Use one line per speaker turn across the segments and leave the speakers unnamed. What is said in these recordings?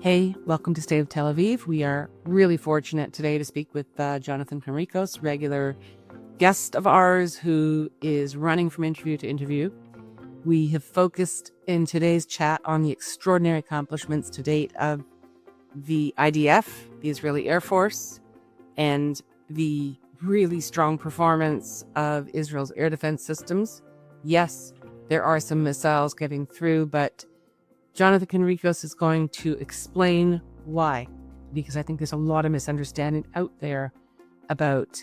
Hey, welcome to State of Tel Aviv. We are really fortunate today to speak with Jonathan Conricus, regular guest of ours who is running from interview to interview. We have focused in today's chat on the extraordinary accomplishments to date of the IDF, the Israeli Air Force, and the really strong performance of Israel's air defense systems. Yes, there are some missiles getting through, but Jonathan Conricus is going to explain why, because I think there's a lot of misunderstanding out there about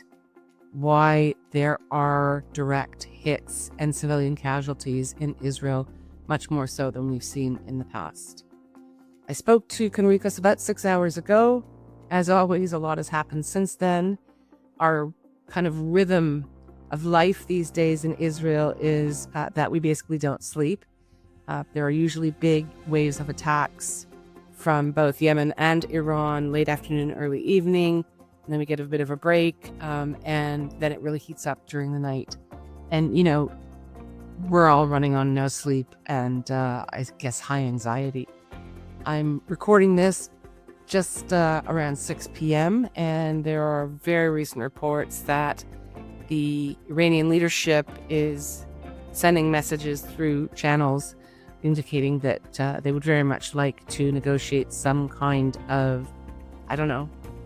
why there are direct hits and civilian casualties in Israel, much more so than we've seen in the past. I spoke to Conricus about 6 hours ago. As always, a lot has happened since then. Our kind of rhythm of life these days in Israel is that we basically don't sleep. There are usually big waves of attacks from both Yemen and Iran, late afternoon, early evening. And then we get a bit of a break, and then it really heats up during the night. And, we're all running on no sleep and I guess high anxiety. I'm recording this just around 6 p.m. and there are very recent reports that the Iranian leadership is sending messages through channels indicating that they would very much like to negotiate some kind of,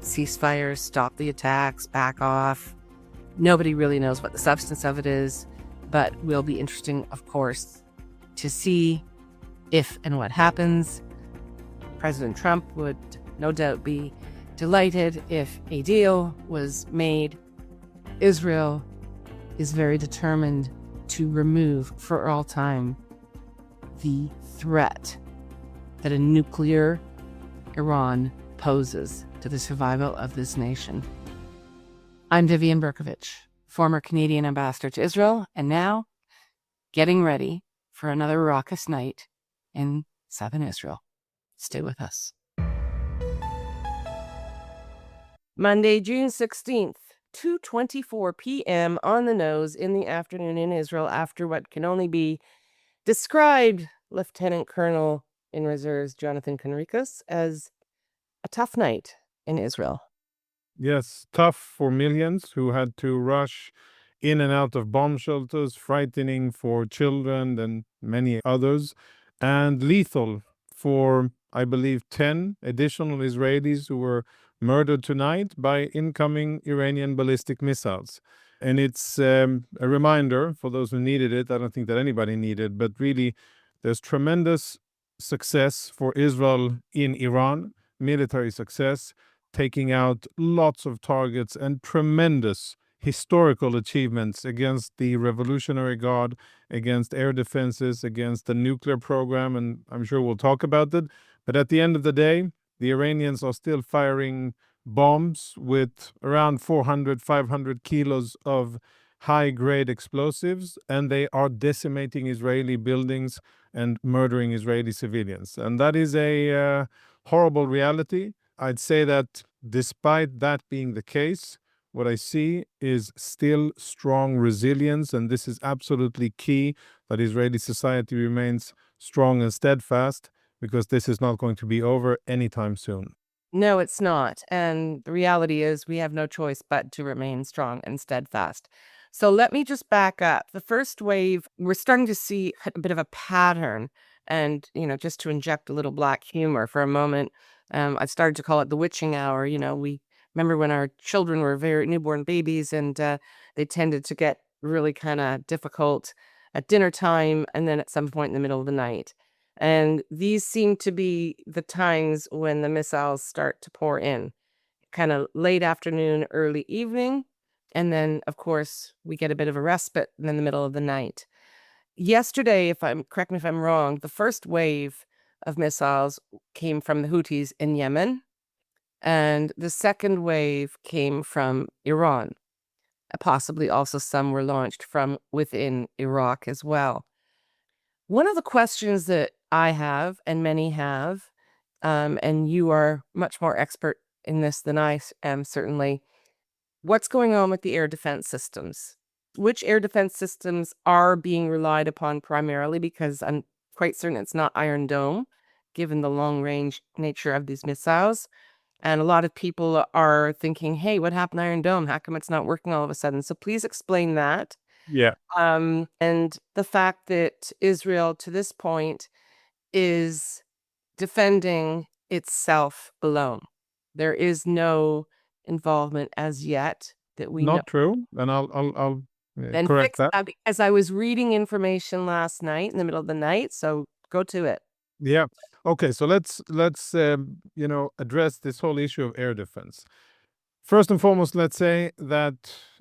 ceasefire, stop the attacks, back off. Nobody really knows what the substance of it is, but will be interesting, of course, to see if and what happens. President Trump would no doubt be delighted if a deal was made. Israel is very determined to remove for all time the threat that a nuclear Iran poses to the survival of this nation. I'm Vivian Berkovich, former Canadian ambassador to Israel, and now getting ready for another raucous night in southern Israel. Stay with us. Monday, June 16th, 2:24 p.m. on the nose in the afternoon in Israel after what can only be described Lieutenant Colonel in Reserves Jonathan Conricus as a tough night in Israel.
Yes, tough for millions who had to rush in and out of bomb shelters, frightening for children and many others, and lethal for, I believe, 10 additional Israelis who were murdered tonight by incoming Iranian ballistic missiles. And it's a reminder for those who needed it. I don't think that anybody needed, but really there's tremendous success for Israel in Iran, military success, taking out lots of targets and tremendous historical achievements against the Revolutionary Guard, against air defenses, against the nuclear program, and I'm sure we'll talk about it. But at the end of the day, the Iranians are still firing bombs with around 400, 500 kilos of high-grade explosives, and they are decimating Israeli buildings and murdering Israeli civilians. And that is a horrible reality. I'd say that despite that being the case, what I see is still strong resilience, and this is absolutely key, that Israeli society remains strong and steadfast, because this is not going to be over anytime soon.
No, it's not. And the reality is we have no choice but to remain strong and steadfast. So let me just back up. The first wave, we're starting to see a bit of a pattern. And, just to inject a little black humor for a moment, I started to call it the witching hour. We remember when our children were very newborn babies and they tended to get really kind of difficult at dinner time and then at some point in the middle of the night. And these seem to be the times when the missiles start to pour in, kind of late afternoon, early evening. And then, of course, we get a bit of a respite in the middle of the night. Yesterday, correct me if I'm wrong, the first wave of missiles came from the Houthis in Yemen. And the second wave came from Iran. Possibly also some were launched from within Iraq as well. One of the questions that I have, and many have, and you are much more expert in this than I am, certainly, what's going on with the air defense systems? Which air defense systems are being relied upon primarily? Because I'm quite certain it's not Iron Dome. given the long-range nature of these missiles. And a lot of people are thinking, hey, what happened to Iron Dome? How come it's not working all of a sudden? So please explain that.
Yeah.
And the fact that Israel, to this point, is defending itself alone. There is no involvement as yet that we know.
Not true. And I'll
Then
correct
fix
that.
that, because I was reading information last night in the middle of the night. So go to it.
Yeah. Okay. So let's address this whole issue of air defense. First and foremost, let's say that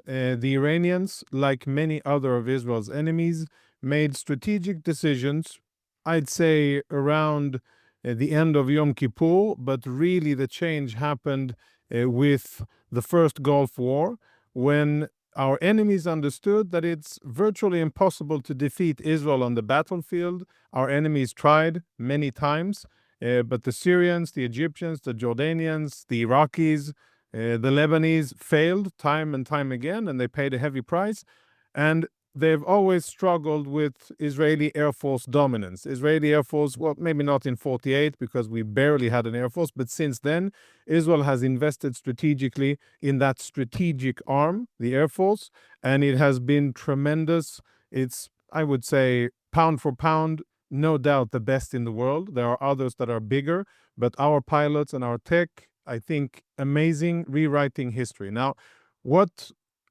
the Iranians, like many other of Israel's enemies, made strategic decisions, I'd say around the end of Yom Kippur, but really the change happened with the first Gulf War, when our enemies understood that it's virtually impossible to defeat Israel on the battlefield. Our enemies tried many times, but the Syrians, the Egyptians, the Jordanians, the Iraqis, the Lebanese failed time and time again, and they paid a heavy price. And they've always struggled with Israeli Air Force dominance. Israeli Air Force, well, maybe not in 48 because we barely had an Air Force, but since then, Israel has invested strategically in that strategic arm, the Air Force, and it has been tremendous. It's, I would say, pound for pound, no doubt the best in the world. There are others that are bigger, but our pilots and our tech, I think, amazing, rewriting history. Now, what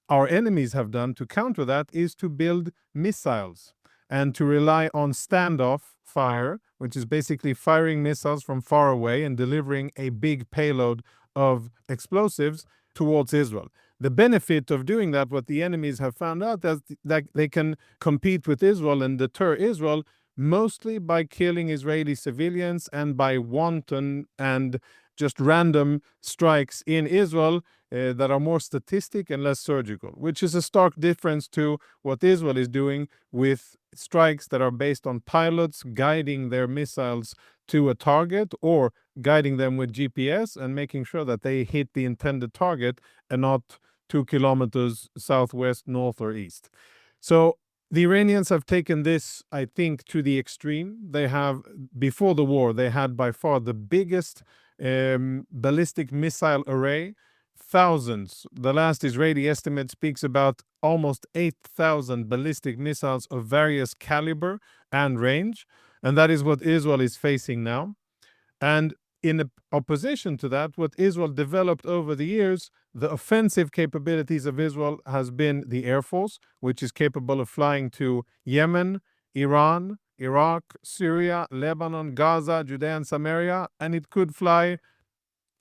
our enemies have done to counter that is to build missiles and to rely on standoff fire, which is basically firing missiles from far away and delivering a big payload of explosives towards Israel. The benefit of doing that, what the enemies have found out, is that they can compete with Israel and deter Israel mostly by killing Israeli civilians and by wanton and just random strikes in Israel that are more statistic and less surgical, which is a stark difference to what Israel is doing with strikes that are based on pilots guiding their missiles to a target or guiding them with GPS and making sure that they hit the intended target and not 2 kilometers southwest, north, or east. So the Iranians have taken this, I think, to the extreme. They have, before the war, they had by far the biggest ballistic missile array, thousands. The last Israeli estimate speaks about almost 8,000 ballistic missiles of various caliber and range. And that is what Israel is facing now. And in opposition to that, what Israel developed over the years, the offensive capabilities of Israel has been the Air Force, which is capable of flying to Yemen, Iran, Iraq, Syria, Lebanon, Gaza, Judea, and Samaria, and it could fly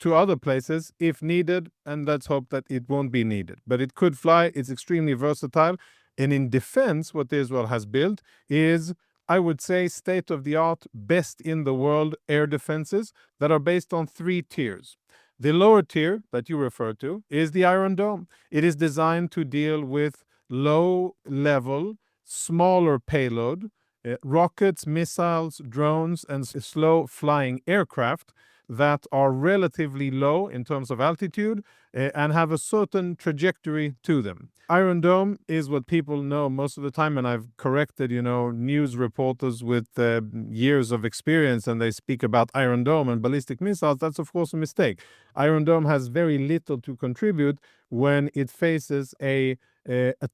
to other places if needed, and let's hope that it won't be needed. But it could fly, it's extremely versatile. And in defense, what Israel has built is, I would say, state-of-the-art, best in the world air defenses that are based on 3 tiers. The lower tier that you refer to is the Iron Dome. It is designed to deal with low-level, smaller payload, rockets, missiles, drones, and slow-flying aircraft that are relatively low in terms of altitude and have a certain trajectory to them. Iron Dome is what people know most of the time, and I've corrected, news reporters with years of experience, and they speak about Iron Dome and ballistic missiles. That's, of course, a mistake. Iron Dome has very little to contribute when it faces a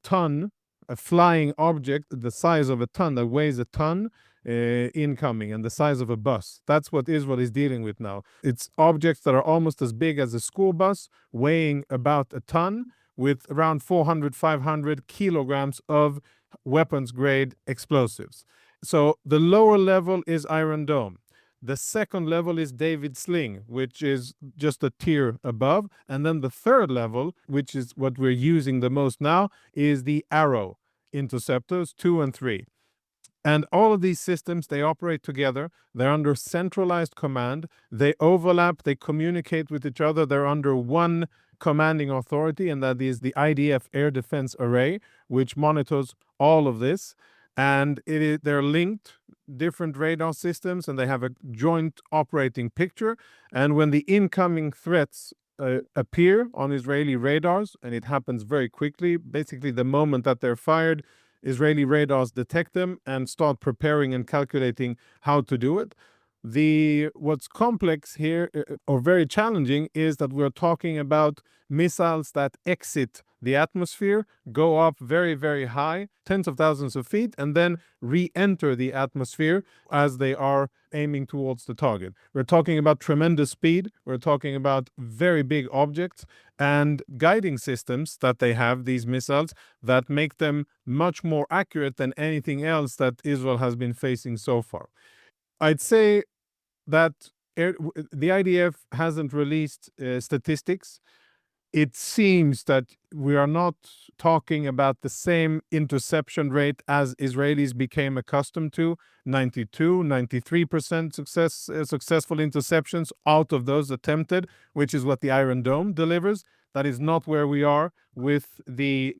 ton, a flying object the size of a ton, that weighs a ton, incoming, and the size of a bus. That's what Israel is dealing with now. It's objects that are almost as big as a school bus, weighing about a ton, with around 400, 500 kilograms of weapons-grade explosives. So the lower level is Iron Dome. The second level is David Sling, which is just a tier above. And then the third level, which is what we're using the most now, is the Arrow interceptors 2 and 3. And all of these systems, they operate together. They're under centralized command. They overlap. They communicate with each other. They're under one commanding authority, and that is the IDF Air Defense Array, which monitors all of this. And they're linked, different radar systems, and they have a joint operating picture. And when the incoming threats appear on Israeli radars, and it happens very quickly, basically the moment that they're fired, Israeli radars detect them and start preparing and calculating how to do it. What's complex here, or very challenging, is that we're talking about missiles that exit the atmosphere, go up very, very high, tens of thousands of feet, and then re-enter the atmosphere as they are aiming towards the target. We're talking about tremendous speed. We're talking about very big objects and guiding systems that they have, these missiles, that make them much more accurate than anything else that Israel has been facing so far. I'd say that the IDF hasn't released statistics. It seems that we are not talking about the same interception rate as Israelis became accustomed to, 92, 93% successful interceptions out of those attempted, which is what the Iron Dome delivers. That is not where we are with the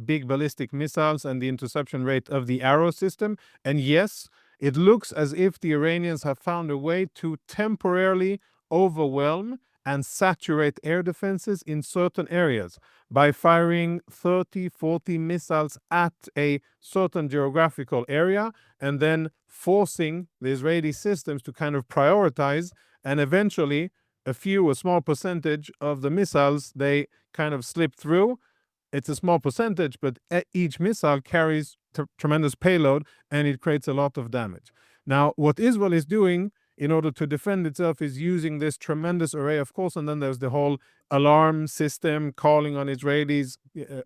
big ballistic missiles and the interception rate of the Arrow system. And yes, it looks as if the Iranians have found a way to temporarily overwhelm and saturate air defenses in certain areas by firing 30, 40 missiles at a certain geographical area and then forcing the Israeli systems to kind of prioritize, and eventually a small percentage of the missiles, they kind of slip through. It's a small percentage, but each missile carries tremendous payload, and it creates a lot of damage. Now, what Israel is doing in order to defend itself is using this tremendous array, of course, and then there's the whole alarm system calling on Israelis,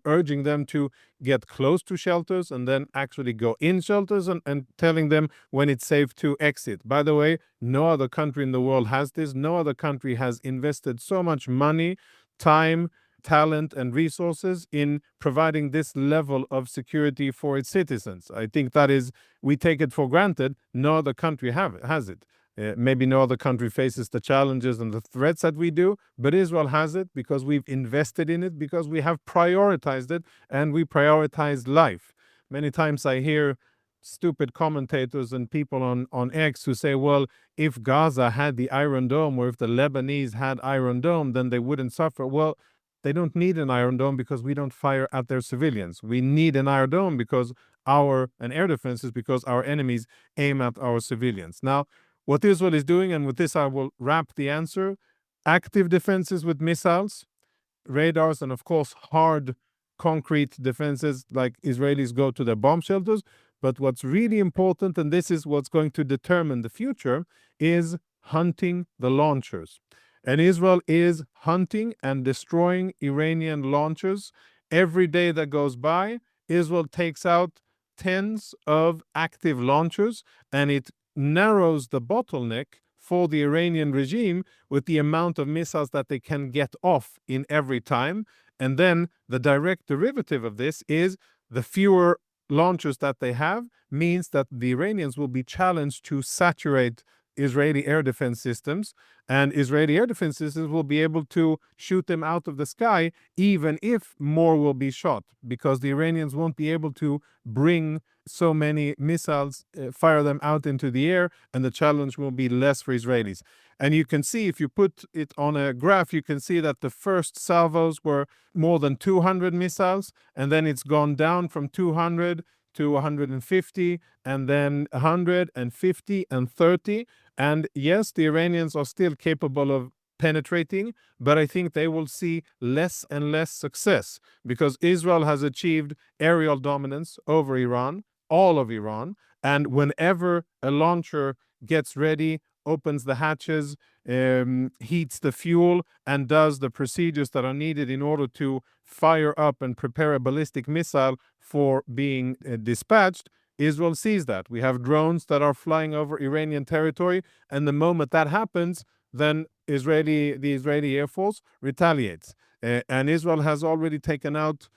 urging them to get close to shelters and then actually go in shelters and telling them when it's safe to exit. By the way, no other country in the world has this. No other country has invested so much money, time, talent, and resources in providing this level of security for its citizens. I think that is, we take it for granted. No other country has it. Maybe no other country faces the challenges and the threats that we do, but Israel has it because we've invested in it, because we have prioritized it, and we prioritize life. Many times I hear stupid commentators and people on X who say, well, if Gaza had the Iron Dome, or if the Lebanese had Iron Dome, then they wouldn't suffer. Well, they don't need an Iron Dome because we don't fire at their civilians. We need an Iron Dome because an air defense is because our enemies aim at our civilians. Now, what Israel is doing, and with this I will wrap the answer, active defenses with missiles, radars, and of course hard concrete defenses like Israelis go to their bomb shelters. But what's really important, and this is what's going to determine the future, is hunting the launchers. And Israel is hunting and destroying Iranian launchers. Every day that goes by, Israel takes out tens of active launchers, and it narrows the bottleneck for the Iranian regime with the amount of missiles that they can get off in every time. And then the direct derivative of this is the fewer launchers that they have means that the Iranians will be challenged to saturate Israeli air defense systems, and Israeli air defense systems will be able to shoot them out of the sky even if more will be shot, because the Iranians won't be able to bring so many missiles, fire them out into the air, and the challenge will be less for Israelis. And you can see, if you put it on a graph, you can see that the first salvos were more than 200 missiles, and then it's gone down from 200 to 150, and then 150 and 30. And yes, the Iranians are still capable of penetrating, but I think they will see less and less success because Israel has achieved aerial dominance over Iran, all of Iran. And whenever a launcher gets ready, opens the hatches, heats the fuel, and does the procedures that are needed in order to fire up and prepare a ballistic missile for being dispatched, Israel sees that. We have drones that are flying over Iranian territory, and the moment that happens, then the Israeli Air Force retaliates. And Israel has already taken out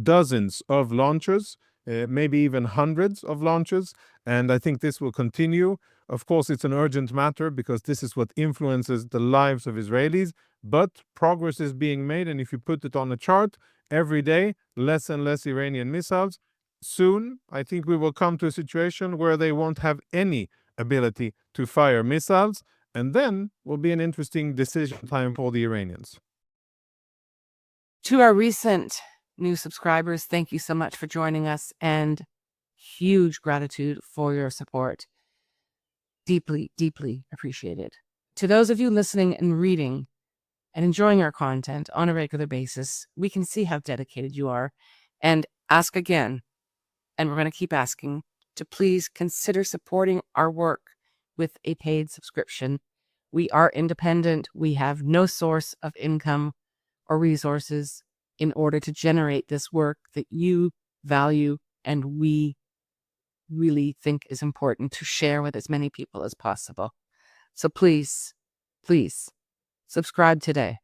dozens of launchers, maybe even hundreds of launchers, and I think this will continue. Of course, it's an urgent matter because this is what influences the lives of Israelis, but progress is being made, and if you put it on a chart, every day, less and less Iranian missiles. Soon, I think we will come to a situation where they won't have any ability to fire missiles, and then will be an interesting decision time for the Iranians.
To our recent new subscribers, thank you so much for joining us, and huge gratitude for your support. Deeply, deeply appreciated. To those of you listening and reading and enjoying our content on a regular basis, we can see how dedicated you are and ask again, and we're going to keep asking, to please consider supporting our work with a paid subscription. We are independent. We have no source of income or resources in order to generate this work that you value and we really think is important to share with as many people as possible. So please, please subscribe today.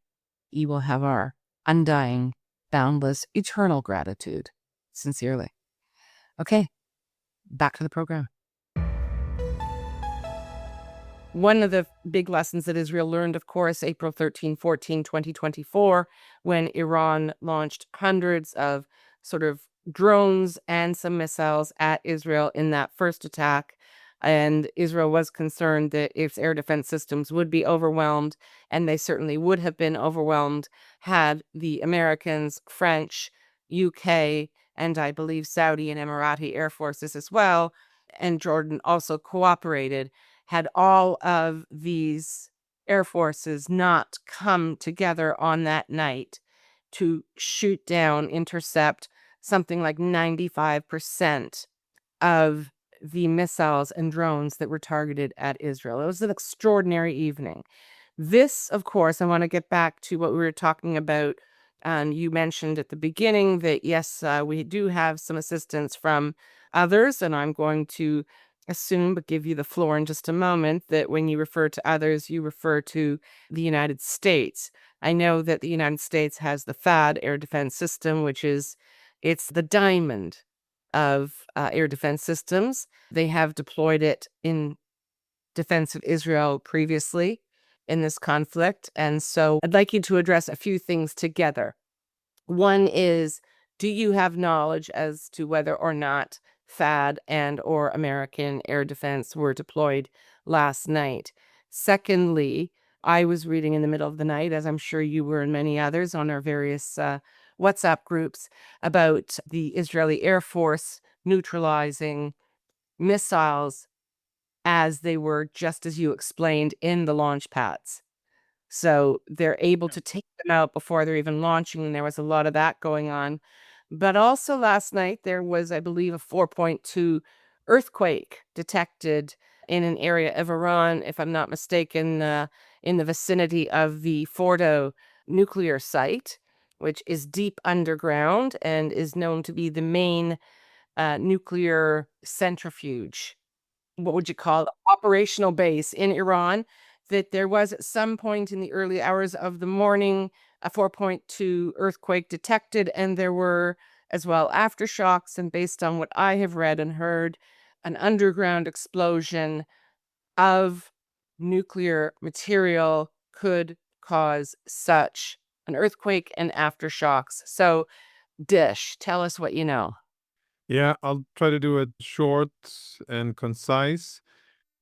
You will have our undying, boundless, eternal gratitude. Sincerely. Okay, back to the program. One of the big lessons that Israel learned, of course, April 13, 14, 2024, when Iran launched hundreds of sort of drones and some missiles at Israel in that first attack. And Israel was concerned that its air defense systems would be overwhelmed, and they certainly would have been overwhelmed had the Americans, French, UK, and I believe Saudi and Emirati air forces as well, and Jordan also cooperated. Had all of these air forces not come together on that night to shoot down, intercept something like 95% of the missiles and drones that were targeted at Israel. It was an extraordinary evening. This, of course, I want to get back to what we were talking about. And you mentioned at the beginning that, yes, we do have some assistance from others. And I'm going to assume, but give you the floor in just a moment, that when you refer to others, you refer to the United States. I know that the United States has the THAAD air defense system, it's the diamond of air defense systems. They have deployed it in defense of Israel previously in this conflict. And so I'd like you to address a few things together. One is, do you have knowledge as to whether or not THAAD and or American air defense were deployed last night? Secondly, I was reading in the middle of the night, as I'm sure you were and many others on our various WhatsApp groups, about the Israeli Air Force neutralizing missiles as they were, just as you explained, in the launch pads. So they're able to take them out before they're even launching, and there was a lot of that going on. But also last night, there was, I believe, a 4.2 earthquake detected in an area of Iran, if I'm not mistaken, in the vicinity of the Fordo nuclear site, which is deep underground and is known to be the main nuclear centrifuge, what would you call it, operational base in Iran. That there was at some point in the early hours of the morning a 4.2 earthquake detected, and there were as well aftershocks. And based on what I have read and heard, an underground explosion of nuclear material could cause such an earthquake and aftershocks. So, Dish, tell us what you know.
Yeah, I'll try to do it short and concise.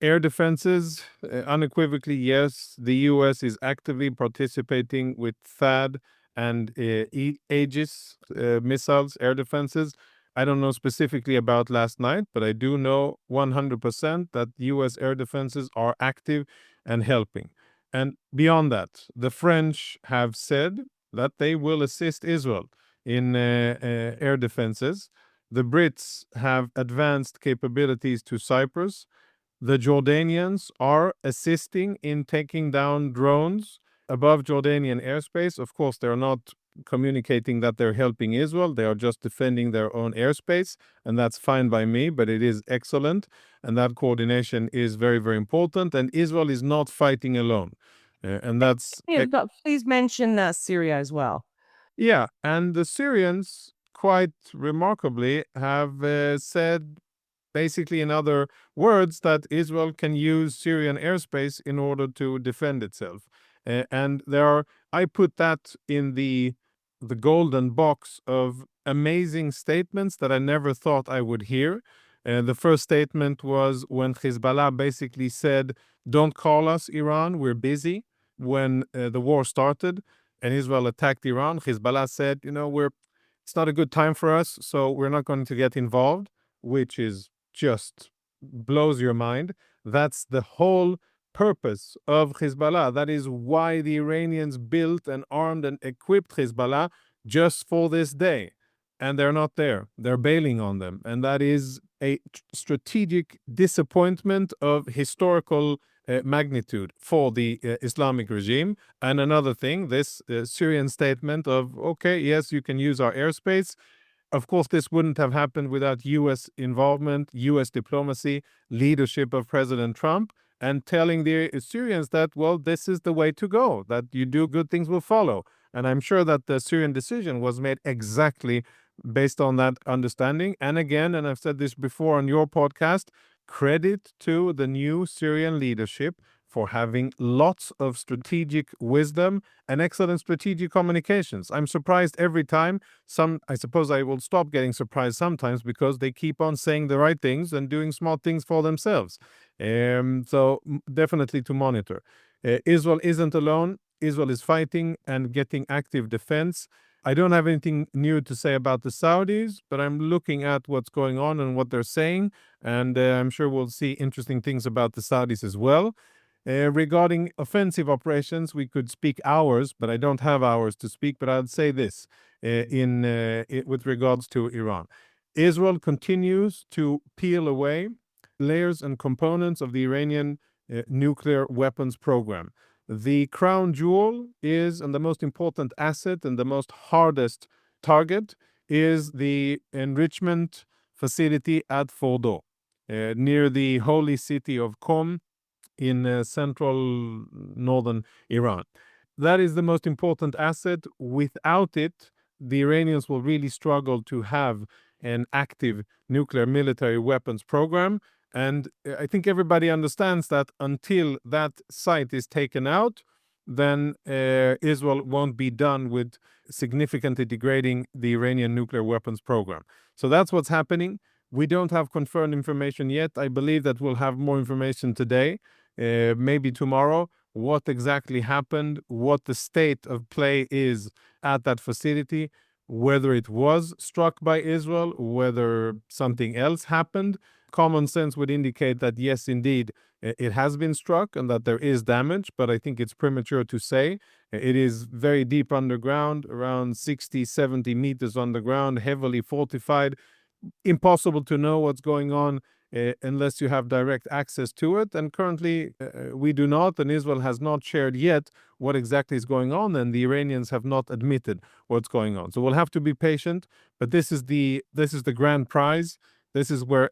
Air defenses, unequivocally, yes. The U.S. is actively participating with THAAD and Aegis missiles, air defenses. I don't know specifically about last night, but I do know 100% that U.S. air defenses are active and helping. And beyond that, the French have said that they will assist Israel in air defenses. The Brits have advanced capabilities to Cyprus. The Jordanians are assisting in taking down drones above Jordanian airspace. Of course, they're not communicating that they're helping Israel. They are just defending their own airspace, and that's fine by me, but it is excellent. And that coordination is very, very important. And Israel is not fighting alone. And that's
Yeah, but please mention Syria as well.
yeah, and the Syrians, quite remarkably, have said, basically, in other words, that Israel can use Syrian airspace in order to defend itself. And I put that in the golden box of amazing statements that I never thought I would hear. The first statement was when Hezbollah basically said, "Don't call us, Iran, we're busy," when the war started and Israel attacked Iran. Hezbollah said, it's not a good time for us, so we're not going to get involved, which is just blows your mind. That's the whole purpose of Hezbollah. That is why the Iranians built and armed and equipped Hezbollah just for this day. And they're not there. They're bailing on them. And that is a strategic disappointment of historical magnitude for the Islamic regime. And another thing, this Syrian statement of, okay, yes, you can use our airspace. Of course, this wouldn't have happened without U.S. involvement, U.S. diplomacy, leadership of President Trump, and telling the Syrians that, well, this is the way to go, that you do good things will follow. And I'm sure that the Syrian decision was made exactly based on that understanding. And again, and I've said this before on your podcast, credit to the new Syrian leadership for having lots of strategic wisdom and excellent strategic communications. I'm surprised every time. I suppose I will stop getting surprised sometimes because they keep on saying the right things and doing smart things for themselves. So definitely to monitor. Israel isn't alone. Israel is fighting and getting active defense. I don't have anything new to say about the Saudis, but I'm looking at what's going on and what they're saying, and I'm sure we'll see interesting things about the Saudis as well. Regarding offensive operations, we could speak hours, but I don't have hours to speak. But I'll say this with regards to Iran. Israel continues to peel away layers and components of the Iranian nuclear weapons program. The crown jewel is, and the most important asset and the most hardest target is the enrichment facility at Fordo, near the holy city of Qom in central northern Iran. That is the most important asset. Without it, the Iranians will really struggle to have an active nuclear military weapons program. And I think everybody understands that until that site is taken out, then Israel won't be done with significantly degrading the Iranian nuclear weapons program. So that's what's happening. We don't have confirmed information yet. I believe that we'll have more information today, maybe tomorrow, what exactly happened, what the state of play is at that facility, whether it was struck by Israel, whether something else happened. Common sense would indicate that, yes, indeed, it has been struck and that there is damage, but I think it's premature to say. It is very deep underground, around 60, 70 meters underground, heavily fortified. Impossible to know what's going on unless you have direct access to it. And currently, we do not, and Israel has not shared yet what exactly is going on, and the Iranians have not admitted what's going on. So we'll have to be patient. But this is the grand prize. This is where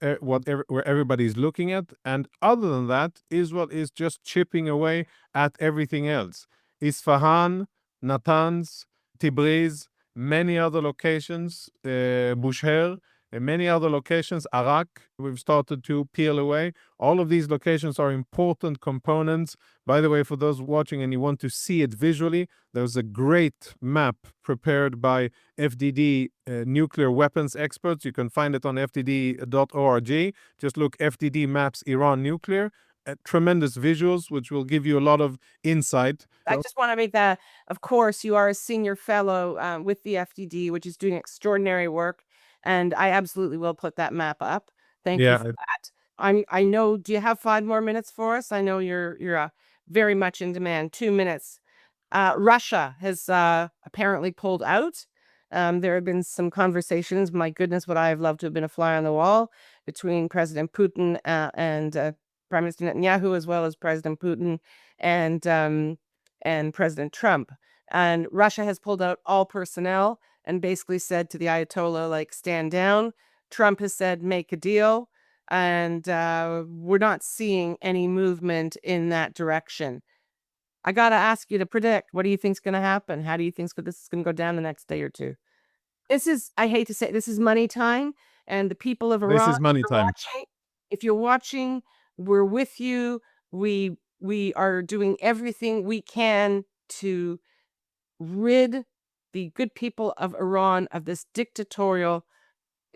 everybody is looking at. And other than that, Israel is just chipping away at everything else. Isfahan, Natanz, Tibriz, many other locations, Bushehr, in many other locations, Arak, we've started to peel away. All of these locations are important components. By the way, for those watching and you want to see it visually, there's a great map prepared by FDD nuclear weapons experts. You can find it on fdd.org. Just look FDD maps Iran nuclear. Tremendous visuals, which will give you a lot of insight.
I just want to make that, of course, you are a senior fellow with the FDD, which is doing extraordinary work. And I absolutely will put that map up. Thank you for that. I know, do you have 5 more minutes for us? I know you're very much in demand. 2 minutes. Russia has apparently pulled out. There have been some conversations. My goodness, would I have loved to have been a fly on the wall between President Putin and Prime Minister Netanyahu, as well as President Putin and President Trump. And Russia has pulled out all personnel and basically said to the Ayatollah, like, stand down. Trump has said, make a deal. And we're not seeing any movement in that direction. I got to ask you to predict, what do you think is going to happen? How do you think this is going to go down the next day or two? This is, I hate to say, this is money time. And the people of Iran,
this is money time.
If you're watching, we're with you. We are doing everything we can to rid the good people of Iran of this dictatorial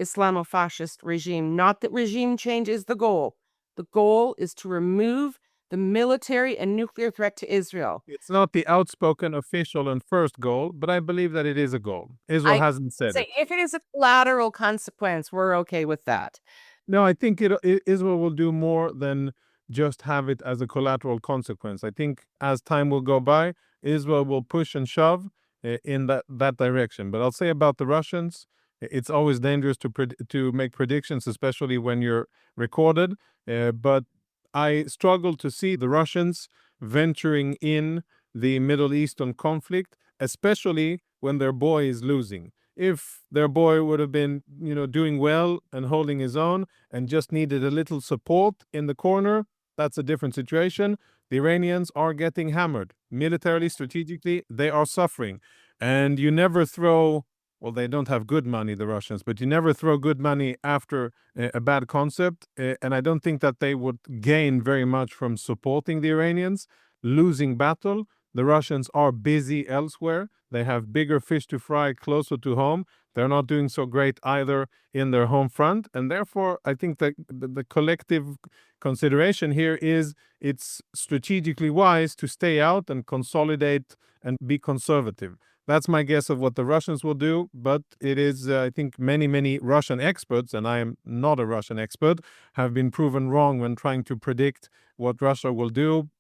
Islamofascist regime. Not that regime change is the goal. The goal is to remove the military and nuclear threat to Israel.
It's not the outspoken official and first goal, but I believe that it is a goal. Israel hasn't said it.
If it is a collateral consequence, we're okay with that.
No, I think Israel will do more than just have it as a collateral consequence. I think as time will go by, Israel will push and shove in that direction. But I'll say about the Russians, it's always dangerous to make predictions, especially when you're recorded. But I struggle to see the Russians venturing in the Middle Eastern conflict, especially when their boy is losing. If their boy would have been, doing well and holding his own and just needed a little support in the corner, that's a different situation. The Iranians are getting hammered. Militarily, strategically, they are suffering. And you never throw, well, they don't have good money, the Russians, but you never throw good money after a bad concept. And I don't think that they would gain very much from supporting the Iranians. Losing battle, the Russians are busy elsewhere. They have bigger fish to fry closer to home. They're not doing so great either in their home front. And therefore, I think that the collective consideration here is it's strategically wise to stay out and consolidate and be conservative. That's my guess of what the Russians will do. But it is, I think, many Russian experts, and I am not a Russian expert, have been proven wrong when trying to predict what Russia will do.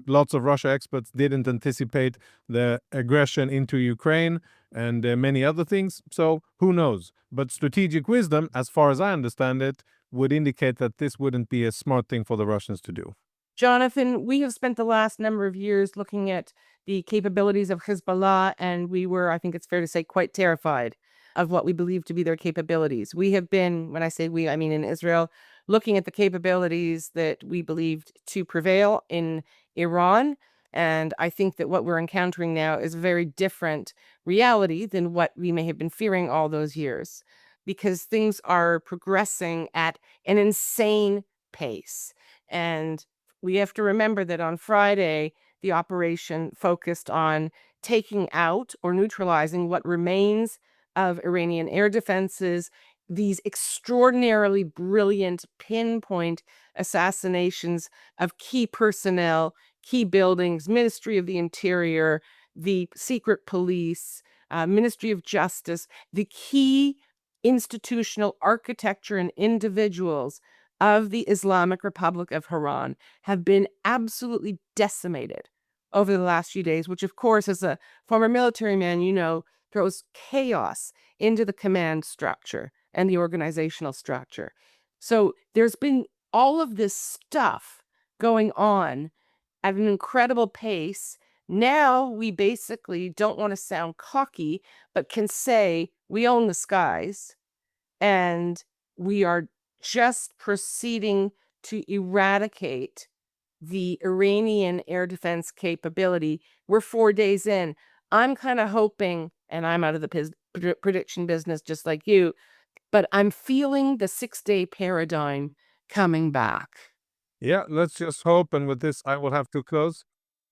Lots of Russia experts didn't anticipate the aggression into Ukraine and many other things. So who knows? But strategic wisdom, as far as I understand it, would indicate that this wouldn't be a smart thing for the Russians to do.
Jonathan, we have spent the last number of years looking at the capabilities of Hezbollah, and we were, I think it's fair to say, quite terrified of what we believe to be their capabilities. We have been, when I say we, I mean in Israel, looking at the capabilities that we believed to prevail in Iran. And I think that what we're encountering now is a very different reality than what we may have been fearing all those years, because things are progressing at an insane pace. And we have to remember that on Friday, the operation focused on taking out or neutralizing what remains of Iranian air defenses, these extraordinarily brilliant pinpoint assassinations of key personnel, key buildings, Ministry of the Interior, the secret police, Ministry of Justice, the key institutional architecture and individuals of the Islamic Republic of Iran have been absolutely decimated over the last few days, which, of course, as a former military man, throws chaos into the command structure and the organizational structure. So there's been all of this stuff going on at an incredible pace. Now we basically don't want to sound cocky, but can say we own the skies and we are just proceeding to eradicate the Iranian air defense capability. We're 4 days in. I'm kind of hoping, and I'm out of the prediction business just like you, but I'm feeling the 6-day paradigm coming back.
Yeah, let's just hope, and with this I will have to close,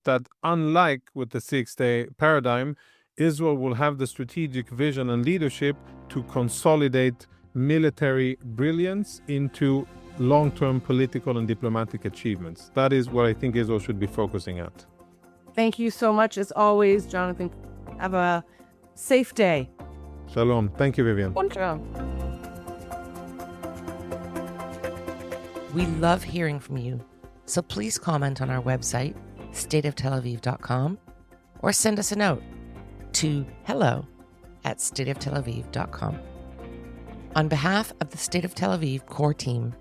that unlike with the 6-day paradigm, Israel will have the strategic vision and leadership to consolidate military brilliance into long-term political and diplomatic achievements. That is what I think Israel should be focusing at.
Thank you so much, as always, Jonathan. Have a safe day.
Shalom. Thank you, Vivian.
Bonjour.
We love hearing from you, so please comment on our website, stateoftelaviv.com, or send us a note to hello@stateoftelaviv.com. On behalf of the State of Tel Aviv core team,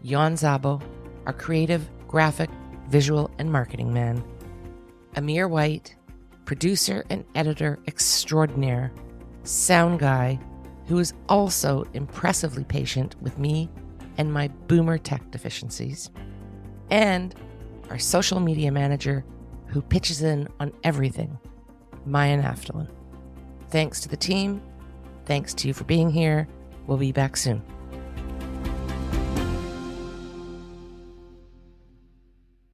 Jan Zabo, our creative, graphic, visual, and marketing man, Amir White, producer and editor extraordinaire, sound guy, who is also impressively patient with me and my boomer tech deficiencies, and our social media manager who pitches in on everything, Maya Naftalin. Thanks to the team. Thanks to you for being here. We'll be back soon.